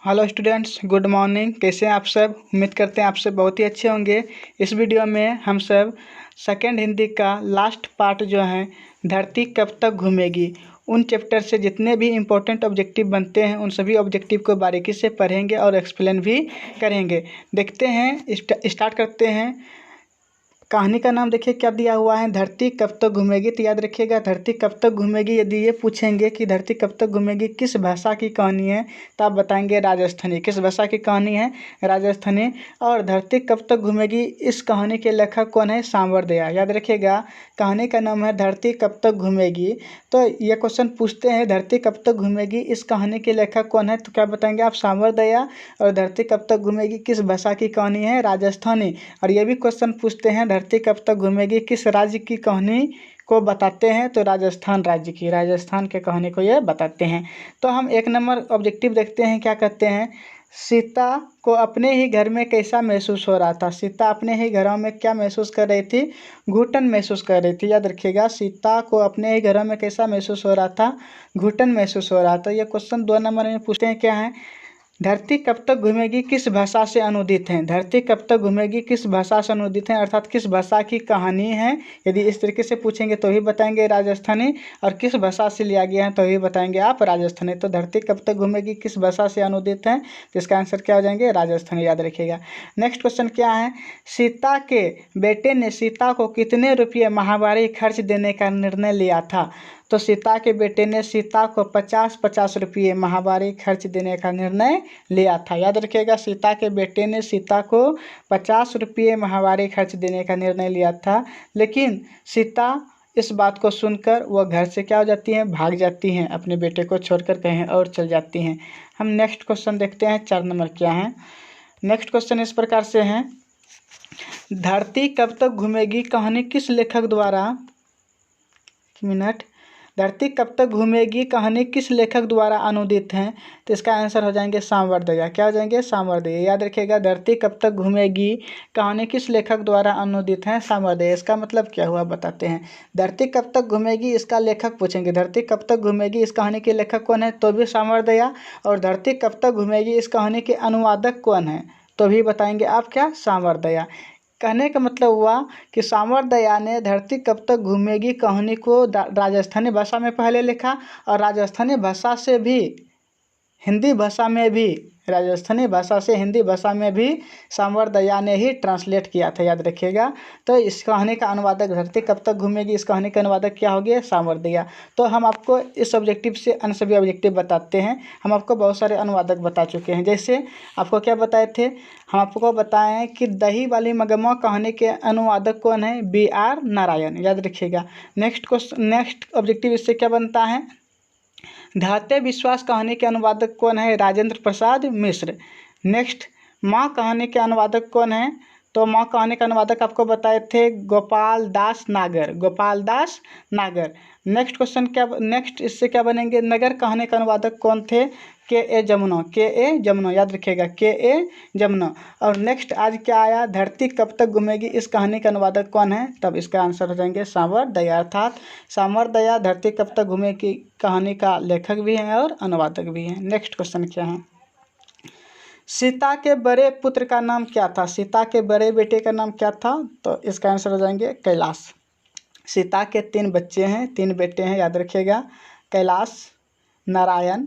Hello students, good morning. कैसे हैं आप सब? उम्मीद करते हैं आप सब बहुत ही अच्छे होंगे। इस वीडियो में हम सब सेकंड हिंदी का लास्ट पार्ट जो है धरती कब तक घूमेगी, उन चैप्टर से जितने भी इम्पोर्टेंट ऑब्जेक्टिव बनते हैं उन सभी ऑब्जेक्टिव को बारीकी से पढ़ेंगे और एक्सप्लेन भी करेंगे। देखते हैं, स्टार्ट करते हैं। कहानी का नाम देखिए क्या दिया हुआ है, धरती कब तक घूमेगी। तो याद रखिएगा, धरती कब तक घूमेगी। यदि ये पूछेंगे कि धरती कब तक घूमेगी किस भाषा की कहानी है, तो आप बताएंगे राजस्थानी। किस भाषा की कहानी है? राजस्थानी। और धरती कब तक घूमेगी, इस कहानी के लेखक कौन है? सांवर दया। याद रखिएगा, कहानी का नाम है धरती कब तक घूमेगी। तो ये क्वेश्चन पूछते हैं धरती कब तक घूमेगी, इस कहानी के लेखक कौन है? तो क्या बताएंगे आप? सांवर दया। और धरती कब तक घूमेगी किस भाषा की कहानी है? राजस्थानी। और ये भी क्वेश्चन पूछते हैं धरती कब तक घूमेगी किस राज्य की कहानी को बताते हैं? तो राजस्थान राज्य की, राजस्थान के कहानी को ये बताते हैं। तो हम एक नंबर ऑब्जेक्टिव देखते हैं, क्या कहते हैं। सीता को अपने ही घर में कैसा महसूस हो रहा था? सीता अपने ही घरों में क्या महसूस कर रही थी? घुटन महसूस कर रही थी। याद रखिएगा, सीता को अपने ही घरों में कैसा महसूस हो रहा था? घुटन महसूस हो रहा था। ये क्वेश्चन 2 नंबर में पूछते हैं, क्या है? धरती कब तक घूमेगी किस भाषा से अनुदित है? धरती कब तक घूमेगी किस भाषा से अनुदित है, अर्थात किस भाषा की कहानी है। यदि इस तरीके से पूछेंगे तो ही बताएंगे राजस्थानी, और किस भाषा से लिया गया है तो ही बताएंगे आप राजस्थानी। तो धरती कब तक घूमेगी किस भाषा से अनुदित है, तो इसका आंसर क्या हो जाएंगे? राजस्थानी। याद रखिएगा। नेक्स्ट क्वेश्चन क्या है, सीता के बेटे ने सीता को कितने रुपये माहवारी खर्च देने का निर्णय लिया था? तो सीता के बेटे ने सीता को 50-50 रुपये माहवारी खर्च देने का निर्णय लिया था। याद रखिएगा, सीता के बेटे ने सीता को 50 रुपये माहवारी खर्च देने का निर्णय लिया था, लेकिन सीता इस बात को सुनकर वह घर से क्या हो जाती हैं? भाग जाती हैं, अपने बेटे को छोड़कर कहीं और चल जाती हैं। हम नेक्स्ट क्वेश्चन देखते हैं, 4 नंबर क्या है। नेक्स्ट क्वेश्चन इस प्रकार से है, धरती कब तक घूमेगी कहानी किस लेखक द्वारा, धरती कब तक घूमेगी कहानी किस लेखक द्वारा अनुदित है? तो इसका आंसर हो जाएंगे सांवर दया। क्या हो जाएंगे? सांवर दया। याद रखिएगा, धरती कब तक घूमेगी कहानी किस लेखक द्वारा अनुदित है? सांवर दया। इसका मतलब क्या हुआ बताते हैं। धरती कब तक घूमेगी इसका लेखक पूछेंगे, धरती कब तक घूमेगी इस कहानी के लेखक कौन है? तो भी सांवर दया। और धरती कब तक घूमेगी इस कहानी के अनुवादक कौन है? तो भी बताएंगे आप क्या? सांवर दया। कहने का मतलब हुआ कि सांवर दया ने धरती कब तक घूमेगी कहानी को राजस्थानी भाषा में पहले लिखा, और राजस्थानी भाषा से भी हिंदी भाषा में भी, राजस्थानी भाषा से हिंदी भाषा में भी सांवर दया ने ही ट्रांसलेट किया था। याद रखिएगा। तो इस कहानी का अनुवादक, धरती कब तक घूमेगी इस कहानी का अनुवादक क्या हो गया? सांवर दया। तो हम आपको इस ऑब्जेक्टिव से अन्य सभी ऑब्जेक्टिव बताते हैं। हम आपको बहुत सारे अनुवादक बता चुके हैं। जैसे आपको क्या बताए थे, हम आपको बताएं कि दही वाली मगमा कहानी के अनुवादक कौन है? BR नारायण। याद रखिएगा। नेक्स्ट ऑब्जेक्टिव इससे क्या बनता है, धाते विश्वास कहानी के अनुवादक कौन है? राजेंद्र प्रसाद मिश्र। नेक्स्ट, माँ कहानी के अनुवादक कौन है? तो माँ कहानी का अनुवादक आपको बताए थे गोपाल दास नागर, गोपाल दास नागर। नेक्स्ट क्वेश्चन क्या, नेक्स्ट इससे क्या बनेंगे, नगर कहानी का अनुवादक कौन थे? KA Jamuna, KA Jamuna. याद रखिएगा, KA जमुना। और नेक्स्ट आज क्या आया, धरती कब तक घूमेगी इस कहानी का अनुवादक कौन है? तब इसका आंसर हो जाएंगे सांवर दया। अर्थात सांवर दया धरती कब तक घूमेगी कहानी का लेखक भी हैं और अनुवादक भी हैं। नेक्स्ट क्वेश्चन क्या है, सीता के बड़े पुत्र का नाम क्या था? सीता के बड़े बेटे का नाम क्या था? तो इसका आंसर हो जाएंगे कैलाश। सीता के 3 बच्चे हैं, 3 बेटे हैं। याद रखिएगा, कैलाश, नारायण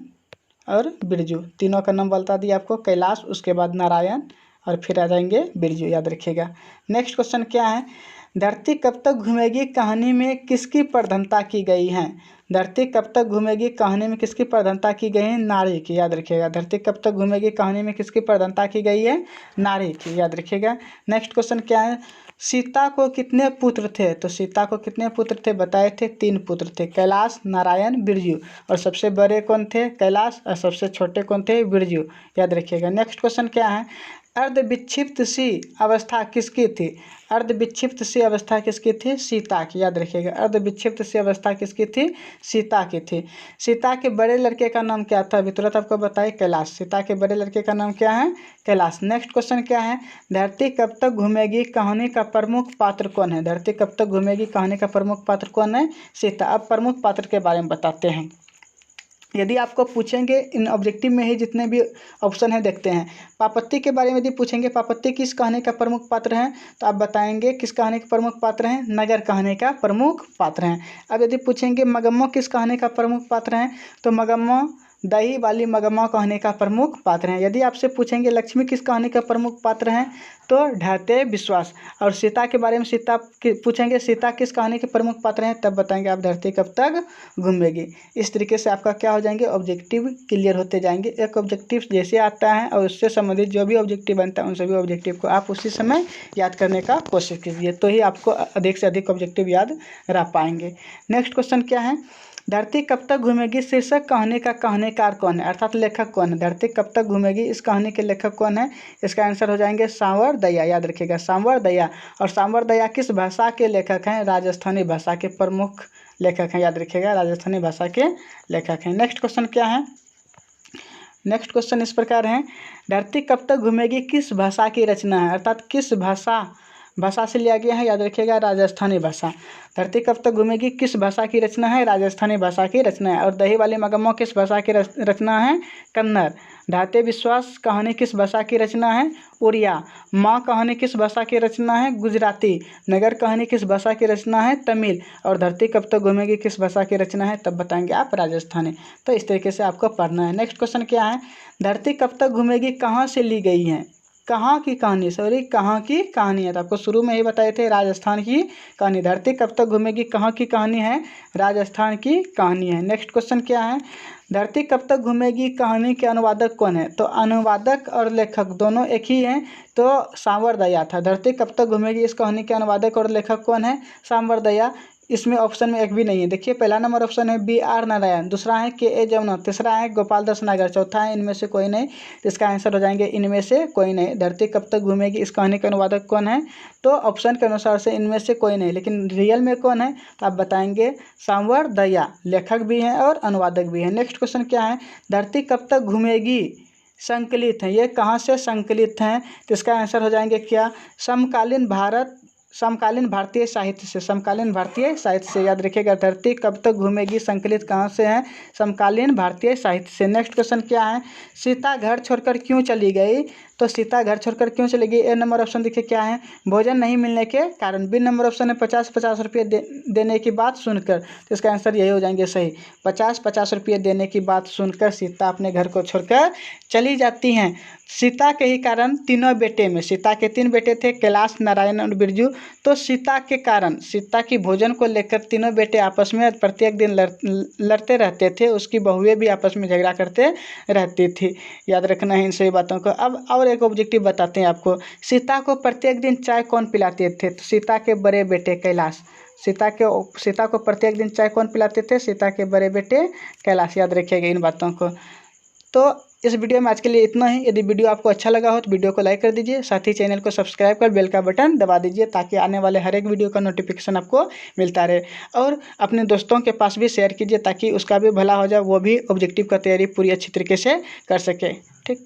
और बिरजू। तीनों का नाम बता दिया आपको, कैलाश, उसके बाद नारायण और फिर आ जाएंगे बिरजू। याद रखिएगा। नेक्स्ट क्वेश्चन क्या है, धरती कब तक घूमेगी कहानी में किसकी प्रधानता की गई है? धरती कब तक घूमेगी कहानी में किसकी प्रधानता की गई है? नारी की। याद रखिएगा, धरती कब तक घूमेगी कहानी में किसकी प्रधानता की गई है? नारी की। याद रखिएगा। नेक्स्ट क्वेश्चन क्या है, सीता को कितने पुत्र थे? तो सीता को कितने पुत्र थे बताए थे? 3 पुत्र थे, कैलाश, नारायण, बिरजू। और सबसे बड़े कौन थे? कैलाश। और सबसे छोटे कौन थे? बिरजू। याद रखिएगा। नेक्स्ट क्वेश्चन क्या है, अर्ध विक्षिप्त सी अवस्था किसकी थी? अर्ध विक्षिप्त सी अवस्था किसकी थी? सीता की। याद रखिएगा, अर्ध विक्षिप्त सी अवस्था किसकी थी? सीता की थी। सीता के बड़े लड़के का नाम क्या था? अभी तुरंत आपको बताइए, कैलाश। सीता के बड़े लड़के का नाम क्या है? कैलाश। नेक्स्ट क्वेश्चन क्या है, धरती कब तक घूमेगी कहानी का प्रमुख पात्र कौन है? धरती कब तक घूमेगी कहानी का प्रमुख पात्र कौन है? सीता। अब प्रमुख पात्र के बारे में बताते हैं। यदि आपको पूछेंगे इन ऑब्जेक्टिव में ही जितने भी ऑप्शन हैं देखते हैं। पापत्ती के बारे में यदि पूछेंगे पापत्ती किस कहानी का प्रमुख पात्र हैं, तो आप बताएंगे किस कहानी का प्रमुख पात्र हैं, नगर कहानी का प्रमुख पात्र हैं। अब यदि पूछेंगे मगम्मो किस कहानी का प्रमुख पात्र हैं, तो मगम्मो दही वाली मगम्मा कहानी का प्रमुख पात्र हैं। यदि आपसे पूछेंगे लक्ष्मी किस कहानी का प्रमुख पात्र हैं, तो ढहते विश्वास। और सीता के बारे में पूछेंगे सीता किस कहानी के प्रमुख पात्र हैं, तब बताएंगे आप धरती कब तक घूमेगी। इस तरीके से आपका क्या हो जाएंगे, ऑब्जेक्टिव क्लियर होते जाएंगे। एक ऑब्जेक्टिव जैसे आता है और उससे संबंधित जो भी ऑब्जेक्टिव बनता है उन सभी ऑब्जेक्टिव को आप उसी समय याद करने का कोशिश कीजिए, तो ही आपको अधिक से अधिक ऑब्जेक्टिव याद रह पाएंगे। नेक्स्ट क्वेश्चन क्या है, धरती कब तक घूमेगी शीर्षक कहानी का कहानीकार कौन है, अर्थात लेखक कौन है। धरती कब तक घूमेगी इस कहानी के लेखक कौन है, इसका आंसर हो जाएंगे सांवर दया। याद रखिएगा सांवर दया। और सांवर दया किस भाषा के लेखक हैं, राजस्थानी भाषा के प्रमुख लेखक हैं। याद रखिएगा राजस्थानी भाषा के लेखक हैं। नेक्स्ट क्वेश्चन क्या है, नेक्स्ट क्वेश्चन इस प्रकार है, धरती कब तक घूमेगी किस भाषा की रचना है, अर्थात किस भाषा से लिया गया है। याद रखिएगा राजस्थानी भाषा। धरती कब तक घूमेगी किस भाषा की रचना है, राजस्थानी भाषा की रचना है। और दही वाली मगम्मो किस भाषा की रचना है, कन्नड़। ढाते विश्वास कहानी किस भाषा की रचना है, उड़िया। माँ कहानी किस भाषा की रचना है, गुजराती। नगर कहानी किस भाषा की रचना है, तमिल। और धरती कब तक घूमेगी किस भाषा की रचना है, तब बताएंगे आप राजस्थानी। तो इस तरीके से आपको पढ़ना है। नेक्स्ट क्वेश्चन क्या है, धरती कब तक घूमेगी कहाँ से ली गई है, कहाँ की कहानी, कहाँ की कहानी है। तो आपको शुरू में ही बताए थे राजस्थान की कहानी। धरती कब तक घूमेगी कहाँ की कहानी है, राजस्थान की कहानी है। नेक्स्ट क्वेश्चन क्या है, धरती कब तक घूमेगी कहानी के अनुवादक कौन है, तो अनुवादक और लेखक दोनों एक ही हैं, तो सांवर दया था। धरती कब तक घूमेगी इस कहानी के अनुवादक और लेखक कौन है, सांवर दया। इसमें ऑप्शन में एक भी नहीं है। देखिए पहला नंबर ऑप्शन है B.R. नारायण, दूसरा है K.A. जमुना, तीसरा है गोपाल दास नागर, चौथा है इनमें से कोई नहीं। तो इसका आंसर हो जाएंगे इनमें से कोई नहीं। धरती कब तक घूमेगी इस कहानी के अनुवादक कौन है, तो ऑप्शन के अनुसार से इनमें से कोई नहीं, लेकिन रियल में कौन है, तो आप बताएंगे सांवर दया, लेखक भी हैं और अनुवादक भी हैं। नेक्स्ट क्वेश्चन क्या है, धरती कब तक घूमेगी संकलित है, ये कहाँ से संकलित हैं, तो इसका आंसर हो जाएंगे क्या, समकालीन भारतीय साहित्य से। समकालीन भारतीय साहित्य से। याद रखिएगा धरती कब तक घूमेगी संकलित कहाँ से है, समकालीन भारतीय साहित्य से। नेक्स्ट क्वेश्चन क्या है, सीता घर छोड़कर क्यों चली गई, तो सीता घर छोड़कर क्यों चली गई। ए नंबर ऑप्शन देखिए क्या है, भोजन नहीं मिलने के कारण। बी नंबर ऑप्शन है 50-50 रुपये देने की बात सुनकर, तो इसका आंसर यही हो जाएंगे सही। 50-50 रुपये देने की बात सुनकर सीता अपने घर को छोड़कर चली जाती हैं। सीता के ही कारण तीनों बेटे में, सीता के 3 बेटे थे, कैलाश, नारायण और बिरजू। तो सीता के कारण, सीता की भोजन को लेकर तीनों बेटे आपस में प्रत्येक दिन लड़ते रहते थे। उसकी बहुएं भी आपस में झगड़ा करते रहती थी। याद रखना है इन सभी बातों को। अब और एक ऑब्जेक्टिव बताते हैं आपको, सीता को प्रत्येक दिन चाय कौन पिलाते थे, तो सीता के बड़े बेटे कैलाश। सीता को प्रत्येक दिन चाय कौन पिलाते थे, सीता के बड़े बेटे कैलाश। याद रखिएगा इन बातों को। तो इस वीडियो में आज के लिए इतना ही। यदि वीडियो आपको अच्छा लगा हो तो वीडियो को लाइक कर दीजिए, साथ ही चैनल को सब्सक्राइब कर बेल का बटन दबा दीजिए, ताकि आने वाले हर एक वीडियो का नोटिफिकेशन आपको मिलता रहे। और अपने दोस्तों के पास भी शेयर कीजिए, ताकि उसका भी भला हो जाए, वो भी ऑब्जेक्टिव का तैयारी पूरी अच्छी तरीके से कर सके। ठीक।